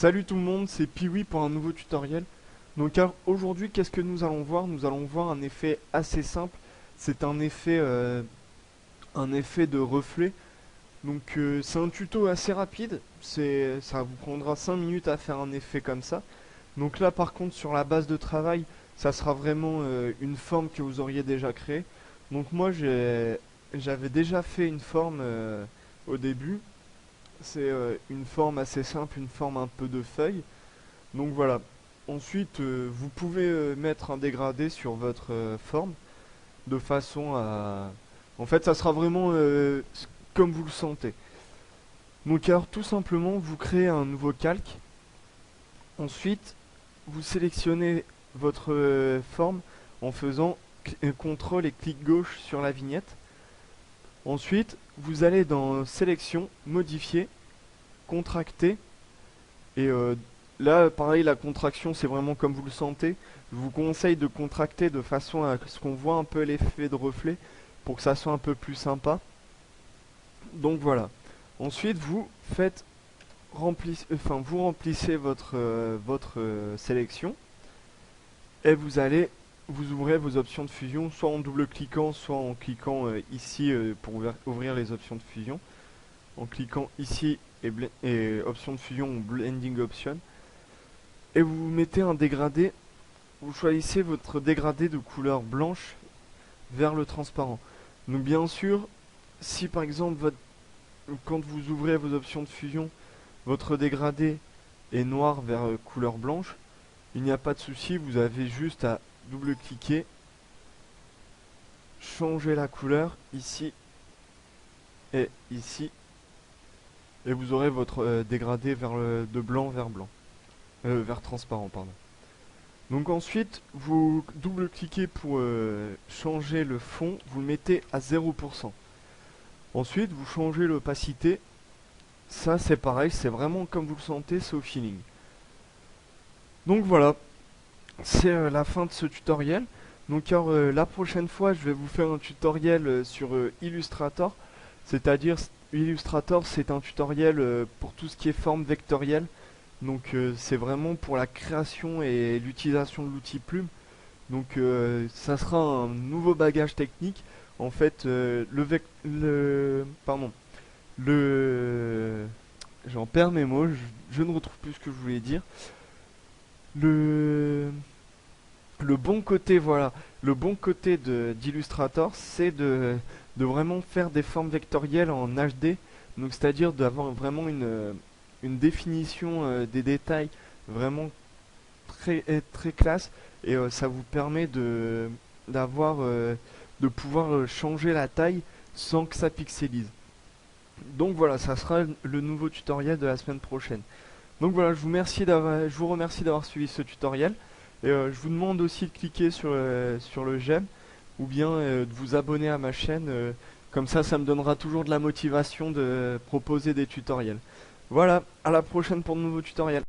Salut tout le monde, c'est Piwi pour un nouveau tutoriel. Donc aujourd'hui, qu'est-ce que nous allons voir? Nous allons voir un effet assez simple. C'est un effet de reflet. Donc c'est un tuto assez rapide. Ça vous prendra 5 minutes à faire un effet comme ça. Donc là par contre sur la base de travail, ça sera vraiment une forme que vous auriez déjà créée. Donc moi j'avais déjà fait une forme au début. C'est une forme assez simple, une forme un peu de feuille. Donc voilà. Ensuite, vous pouvez mettre un dégradé sur votre forme de façon à... En fait, ça sera vraiment comme vous le sentez. Donc alors, tout simplement, vous créez un nouveau calque. Ensuite, vous sélectionnez votre forme en faisant CTRL et clic gauche sur la vignette. Ensuite, vous allez dans Sélection, Modifier, Contracter. Et là, pareil, la contraction, c'est vraiment comme vous le sentez. Je vous conseille de contracter de façon à ce qu'on voit un peu l'effet de reflet pour que ça soit un peu plus sympa. Donc voilà. Ensuite, vous remplissez votre sélection et vous ouvrez vos options de fusion, soit en double-cliquant, soit en cliquant ici pour ouvrir les options de fusion. En cliquant ici et option de fusion ou blending option. Et vous mettez un dégradé, vous choisissez votre dégradé de couleur blanche vers le transparent. Donc bien sûr, si par exemple quand vous ouvrez vos options de fusion, votre dégradé est noir vers couleur blanche, il n'y a pas de souci, vous avez juste à double-cliquer, changer la couleur ici et ici, et vous aurez votre dégradé de blanc vers blanc, vers transparent, pardon. Donc ensuite, vous double-cliquez pour changer le fond, vous le mettez à 0%. Ensuite, vous changez l'opacité. Ça, c'est pareil, c'est vraiment comme vous le sentez, c'est au feeling. Donc voilà, c'est la fin de ce tutoriel. Donc alors, la prochaine fois, je vais vous faire un tutoriel sur Illustrator. C'est-à-dire, Illustrator, c'est un tutoriel pour tout ce qui est forme vectorielle. Donc c'est vraiment pour la création et l'utilisation de l'outil Plume. Donc ça sera un nouveau bagage technique. En fait, pardon, le, j'en perds mes mots. Je ne retrouve plus ce que je voulais dire. Le, le bon côté, voilà, le bon côté d'Illustrator, c'est de vraiment faire des formes vectorielles en HD. Donc c'est-à-dire d'avoir vraiment une définition des détails vraiment très classe et ça vous permet de pouvoir changer la taille sans que ça pixelise. Donc voilà, ça sera le nouveau tutoriel de la semaine prochaine. Donc voilà, je vous remercie d'avoir suivi ce tutoriel et je vous demande aussi de cliquer sur le j'aime ou bien de vous abonner à ma chaîne. Comme ça me donnera toujours de la motivation de proposer des tutoriels. Voilà, à la prochaine pour de nouveaux tutoriels.